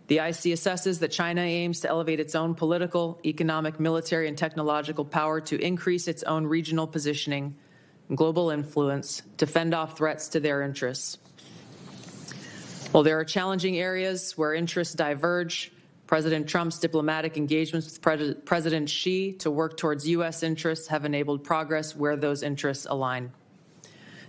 The IC assesses that China aims to elevate its own political, economic, military, and technological power to increase its own regional positioning and global influence to fend off threats to their interests. While there are challenging areas where interests diverge, President Trump's diplomatic engagements with President Xi to work towards U.S. interests have enabled progress where those interests align.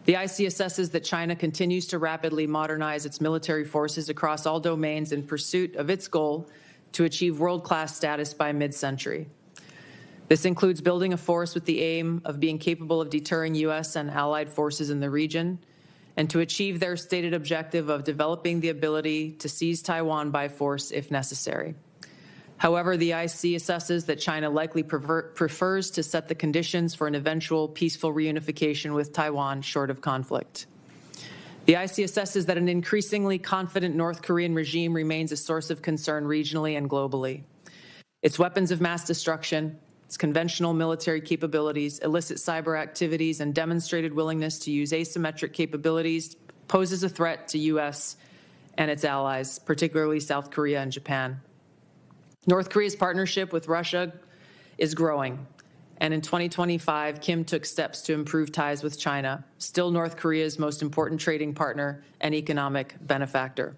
The IC assesses that China continues to rapidly modernize its military forces across all domains in pursuit of its goal to achieve world-class status by mid-century. This includes building a force with the aim of being capable of deterring U.S. and allied forces in the region, and to achieve their stated objective of developing the ability to seize Taiwan by force if necessary. However, the IC assesses that China likely prefers to set the conditions for an eventual peaceful reunification with Taiwan short of conflict. The IC assesses that an increasingly confident North Korean regime remains a source of concern regionally and globally. Its weapons of mass destruction, its conventional military capabilities, illicit cyber activities, and demonstrated willingness to use asymmetric capabilities poses a threat to U.S. and its allies, particularly South Korea and Japan. North Korea's partnership with Russia is growing, and in 2025, Kim took steps to improve ties with China, still North Korea's most important trading partner and economic benefactor.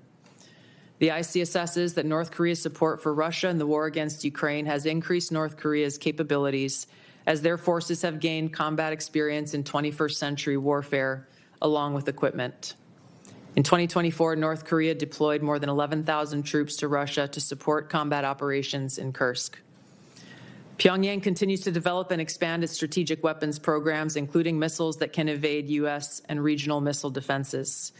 The IC assesses that North Korea's support for Russia in the war against Ukraine has increased North Korea's capabilities as their forces have gained combat experience in 21st century warfare, along with equipment. In 2024, North Korea deployed more than 11,000 troops to Russia to support combat operations in Kursk. Pyongyang continues to develop and expand its strategic weapons programs, including missiles that can evade U.S. and regional missile defenses.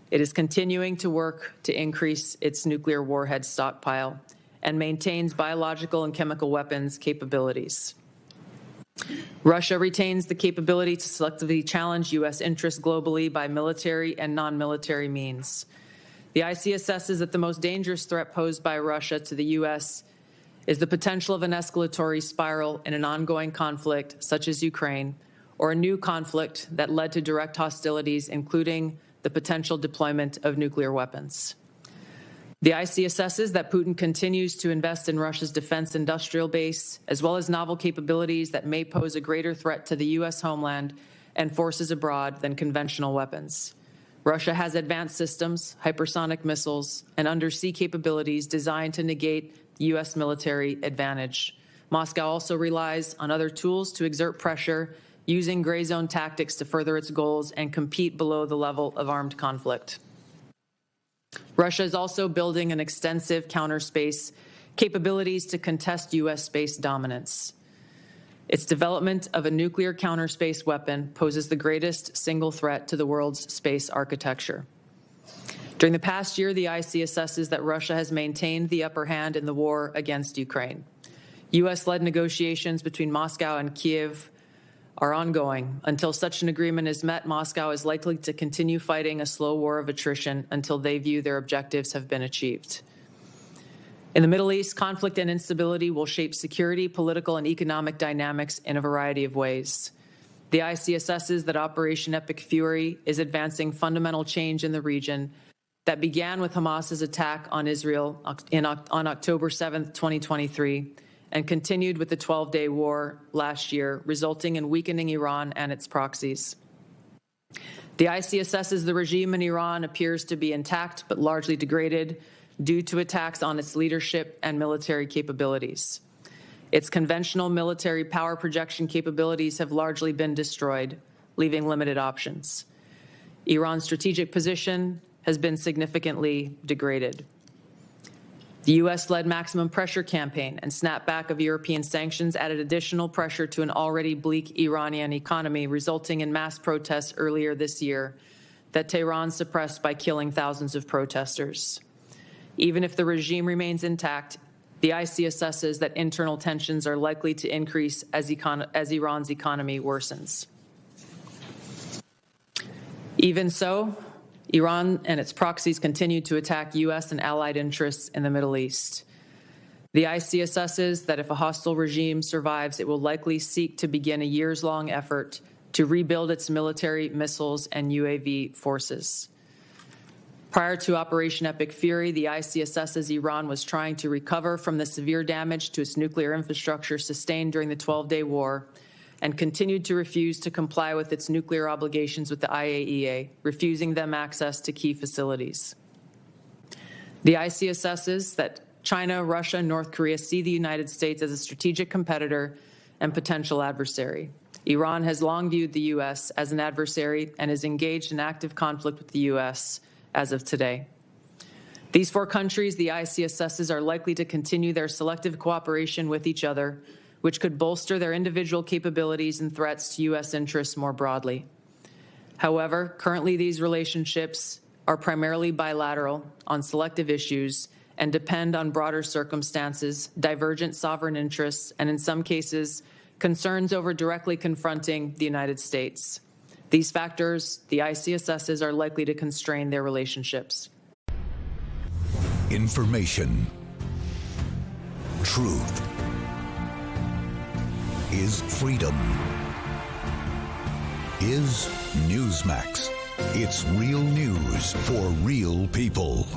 It is continuing to work to increase its nuclear warhead stockpile and maintains biological and chemical weapons capabilities. Russia retains the capability to selectively challenge U.S. interests globally by military and non-military means. The IC assesses that the most dangerous threat posed by Russia to the U.S. is the potential of an escalatory spiral in an ongoing conflict such as Ukraine, or a new conflict that led to direct hostilities, including the potential deployment of nuclear weapons. The IC assesses that Putin continues to invest in Russia's defense industrial base, as well as novel capabilities that may pose a greater threat to the U.S. homeland and forces abroad than conventional weapons. Russia has advanced systems, hypersonic missiles, and undersea capabilities designed to negate U.S. military advantage. Moscow also relies on other tools to exert pressure, using gray zone tactics to further its goals and compete below the level of armed conflict. Russia is also building an extensive counterspace capabilities to contest U.S. space dominance. Its development of a nuclear counterspace weapon poses the greatest single threat to the world's space architecture. During the past year, the IC assesses that Russia has maintained the upper hand in the war against Ukraine. U.S.-led negotiations between Moscow and Kiev are ongoing. Until such an agreement is met, Moscow is likely to continue fighting a slow war of attrition until they view their objectives have been achieved. In the Middle East, conflict and instability will shape security, political, and economic dynamics in a variety of ways. The IC assesses that Operation Epic Fury is advancing fundamental change in the region that began with Hamas's attack on Israel on October 7th, 2023, and continued with the 12-day war last year, resulting in weakening Iran and its proxies. The IC assesses the regime in Iran appears to be intact but largely degraded due to attacks on its leadership and military capabilities. Its conventional military power projection capabilities have largely been destroyed, leaving limited options. Iran's strategic position has been significantly degraded. The U.S.-led maximum pressure campaign and snapback of European sanctions added additional pressure to an already bleak Iranian economy, resulting in mass protests earlier this year that Tehran suppressed by killing thousands of protesters. Even if the regime remains intact, the IC assesses that internal tensions are likely to increase as Iran's economy worsens. Even so, Iran and its proxies continue to attack U.S. and allied interests in the Middle East. The IC assesses that if a hostile regime survives, it will likely seek to begin a years-long effort to rebuild its military, missiles, and UAV forces. Prior to Operation Epic Fury, the ICSS as Iran was trying to recover from the severe damage to its nuclear infrastructure sustained during the 12-day war and continued to refuse to comply with its nuclear obligations with the IAEA, refusing them access to key facilities. The ICSSs that China, Russia, and North Korea see the United States as a strategic competitor and potential adversary. Iran has long viewed the U.S. as an adversary and is engaged in active conflict with the U.S. as of today. These four countries, the ICSSs, are likely to continue their selective cooperation with each other, which could bolster their individual capabilities and threats to U.S. interests more broadly. However, currently these relationships are primarily bilateral on selective issues and depend on broader circumstances, divergent sovereign interests, and in some cases, concerns over directly confronting the United States. These factors, the ICSSs, are likely to constrain their relationships. Information. Truth is freedom. Is Newsmax. It's real news for real people.